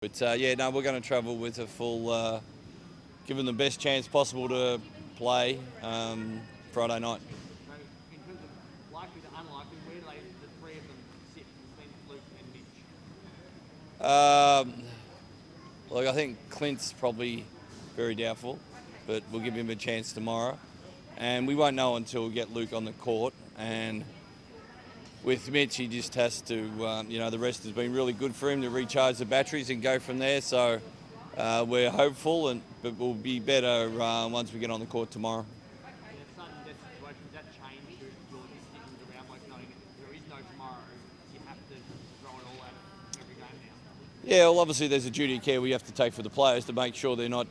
But yeah, no, we're going to travel with a full, give them the best chance possible to play Friday night. So in terms of likely to unlikely, where do the three of them sit between Luke and Mitch? Look, I think Clint's probably very doubtful, but we'll give him a chance tomorrow. And we won't know until we get Luke on the court. And with Mitch, he just has to, the rest has been really good for him to recharge the batteries and go from there. So we're hopeful, but we'll be better once we get on the court tomorrow. In a sudden death situation, does that change your decisions around, like knowing there is no tomorrow, you have to throw it all at every game now? Yeah, well, obviously there's a duty of care we have to take for the players to make sure they're not,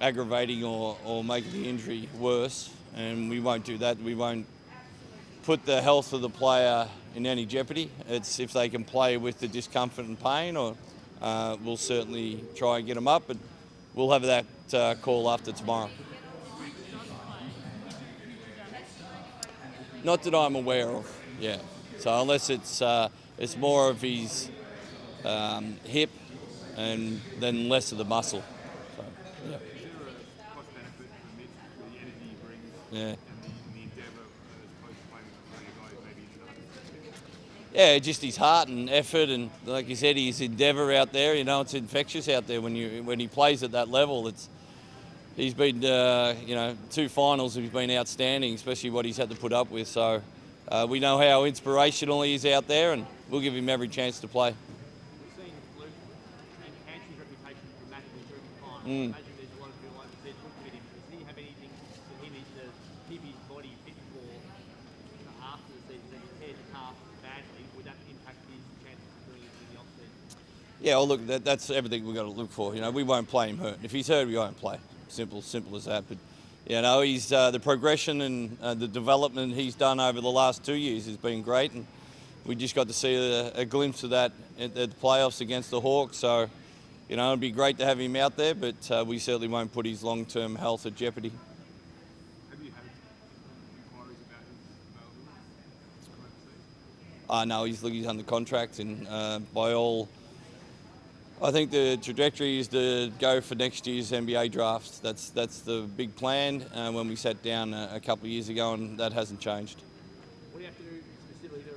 aggravating or making the injury worse. And we won't do that. We won't put the health of the player in any jeopardy. It's if they can play with the discomfort and pain, or we'll certainly try and get them up, but we'll have that call after tomorrow. Not that I'm aware of, yeah. So unless it's more of his hip and then less of the muscle. So, yeah. Is there a cost benefit for Mitch for the energy he brings Yeah. and the endeavour as opposed to playing with a guy who maybe isn't 100%? Yeah, just his heart and effort, and like you said, his endeavour out there. It's infectious out there when he plays at that level. He's been, 2 finals. He's been outstanding, especially what he's had to put up with. So we know how inspirational he is out there, and we'll give him every chance to play. We've seen Luke enhance his reputation dramatically during the final. I imagine there's a lot of people like you said looking at him. Does he have anything that he needs to keep his body fit for after the season? If he tears his calf badly, would that impact his chances of doing it in the off-season? Yeah, well, look, that's everything we've got to look for. We won't play him hurt. If he's hurt, we won't play. Simple as that. But he's the progression and the development he's done over the last 2 years has been great, and we just got to see a glimpse of that at the playoffs against the Hawks. So, it'd be great to have him out there, but we certainly won't put his long-term health at jeopardy. Have you had inquiries about his availability? No, he's under contract, and by all, I think the trajectory is to go for next year's NBA draft. That's the big plan when we sat down a couple of years ago, and that hasn't changed. What do you have to do specifically to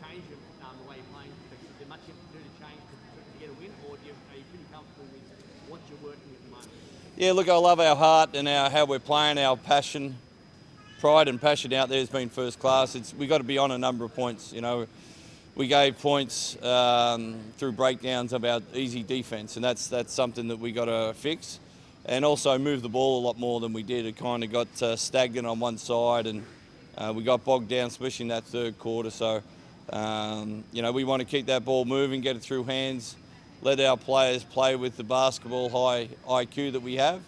change the way you're playing? Is there much you have to do to change to get a win, or are you pretty comfortable with what you're working with at the moment? Yeah, look, I love our heart and how we're playing, our passion. Pride and passion out there has been first class. We've got to be on a number of points. We gave points through breakdowns of our easy defence, and that's something that we got to fix. And also move the ball a lot more than we did. It kind of got stagnant on one side, and we got bogged down, especially in that third quarter. So, we want to keep that ball moving, get it through hands, let our players play with the basketball high IQ that we have,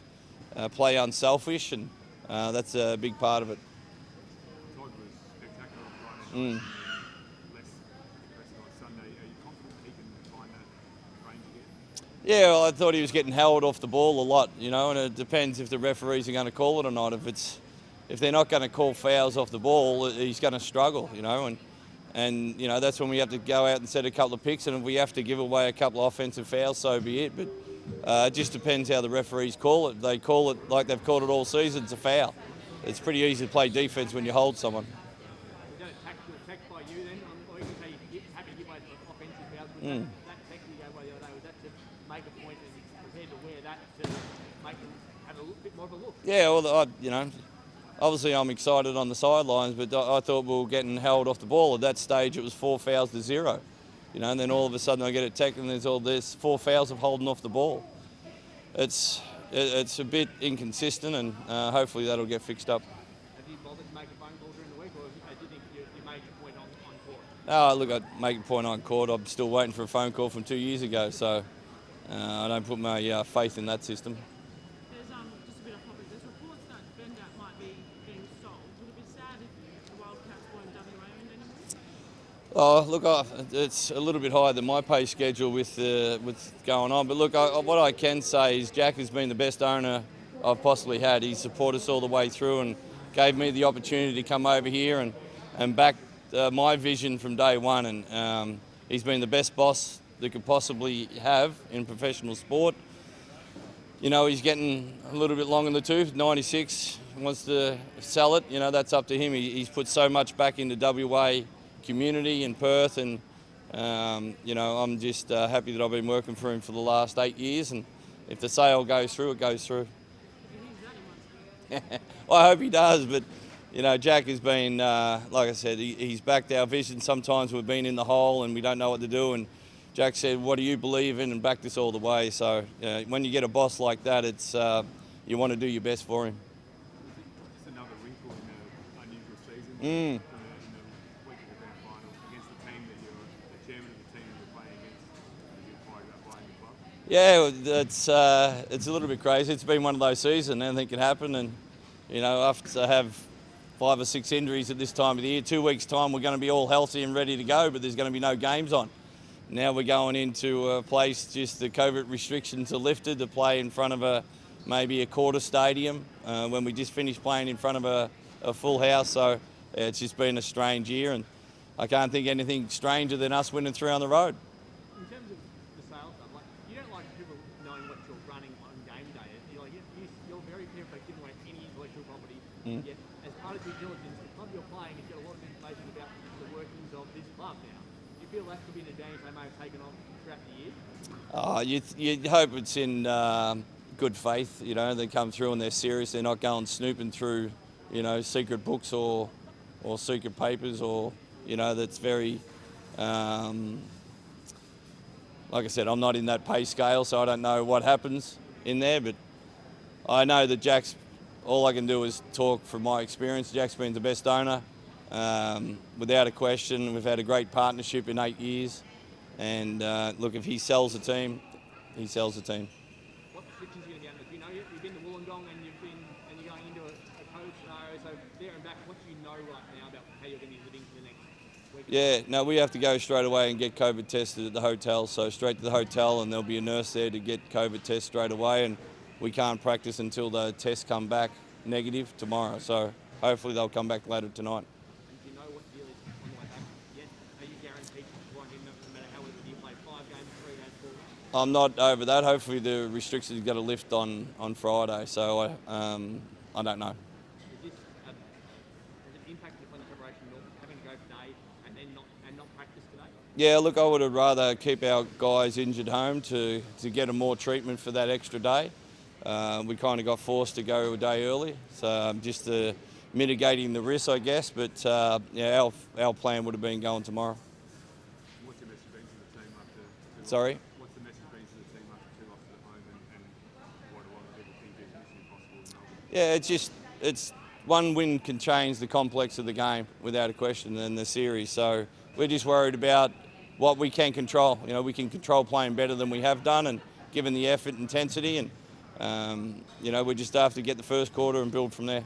play unselfish, and that's a big part of it. Todd was spectacular on Friday night. Less aggressive on Sunday. Are you confident he can find that range again? Yeah, well, I thought he was getting held off the ball a lot, and it depends if the referees are going to call it or not. If they're not going to call fouls off the ball, he's going to struggle, and that's when we have to go out and set a couple of picks, and if we have to give away a couple of offensive fouls, so be it. But it just depends how the referees call it. They call it like they've called it all season, it's a foul. It's pretty easy to play defence when you hold someone. Was that attacked by you then? Or you can say you're happy to give away offensive fouls, but that text you gave away the other day, was that to make a point and prepared to wear that to make them have a bit more of a look? Yeah, well, obviously I'm excited on the sidelines, but I thought we were getting held off the ball. At that stage, it was 4 fouls to 0. And then all of a sudden I get a tackle and there's 4 fouls of holding off the ball. It's a bit inconsistent, and hopefully that'll get fixed up. Have you bothered to make a phone call during the week, or do you think you made your point on court? Oh, look, I'd make a point on court. I'm still waiting for a phone call from 2 years ago, so I don't put my faith in that system. There's just a bit off topic. There's reports that Bendat might be being sold. Would it be sad if the Wildcats weren't WA owned anymore? Oh, look, it's a little bit higher than my pay schedule with going on. But look, what I can say is Jack has been the best owner I've possibly had. He supported us all the way through and gave me the opportunity to come over here and back my vision from day one. And he's been the best boss they could possibly have in professional sport. You know, he's getting a little bit long in the tooth, 96, wants to sell it. You know, that's up to him. He's put so much back into WA community in Perth, and, you know, I'm just happy that I've been working for him for the last 8 years, and if the sale goes through, it goes through. Well, I hope he does, but, you know, Jack has been, like I said, he's backed our vision. Sometimes we've been in the hole and we don't know what to do, and Jack said, what do you believe in, and backed us all the way. So when you get a boss like that, it's you want to do your best for him. Just another wrinkle in the unusual season. In the week of the grand final against the team that you're the chairman of the team that you're playing against. Are you excited about playing the club? Yeah, it's a little bit crazy. It's been one of those seasons. Anything can happen, and you know, after have 5 or 6 injuries at this time of the year, 2 weeks' time we're going to be all healthy and ready to go, but there's going to be no games on. Now we're going into a place, just the COVID restrictions are lifted, to play in front of maybe a quarter stadium when we just finished playing in front of a full house. So it's just been a strange year, and I can't think anything stranger than us winning 3 on the road. In terms of the sales stuff, like, you don't like people knowing what you're running on game day. You're very careful about giving away any intellectual property. Yet, as part of due diligence, the club you're playing has got a lot of information about the workings of this club now. Do you feel that could be an advantage they may have taken on throughout the year? You'd hope it's in good faith, you know, they come through and they're serious. They're not going snooping through, you know, secret books or secret papers, or, you know, that's very, like I said, I'm not in that pay scale, so I don't know what happens in there, but I know that Jack's, all I can do is talk from my experience. Jack's been the best owner, without a question. We've had a great partnership in 8 years, and look, if he sells the team, he sells the team. What restrictions are you going to be under? Do you know you've been to Wollongong and you're going into a COVID scenario, so there and back, what do you know right now about how you're going to be living for the next week? Yeah, no, we have to go straight away and get COVID tested at the hotel. So straight to the hotel, and there'll be a nurse there to get COVID test straight away. And we can't practice until the tests come back negative tomorrow. So hopefully they'll come back later tonight. And do you know what deal is on the way back yet? Are you guaranteed to play him no matter how you play 5 games, 3 games, 4? I'm not over that. Hopefully the restrictions got to lift on Friday. So I don't know. Is this has it impacted upon the preparation of having to go today and not practice today? Yeah, look, I would have rather keep our guys injured home to get them more treatment for that extra day. We kind of got forced to go a day early, so just mitigating the risk, I guess. But yeah, our plan would have been going tomorrow. What's your message been to the team after 2 Sorry? What's the message been to the team after 2 losses at home, and what a lot of people think is mission impossible in Melbourne? Yeah, it's one win can change the complex of the game without a question, and the series. So we're just worried about what we can control. You know, we can control playing better than we have done, and given the effort, intensity, and you know, we just have to get the first quarter and build from there.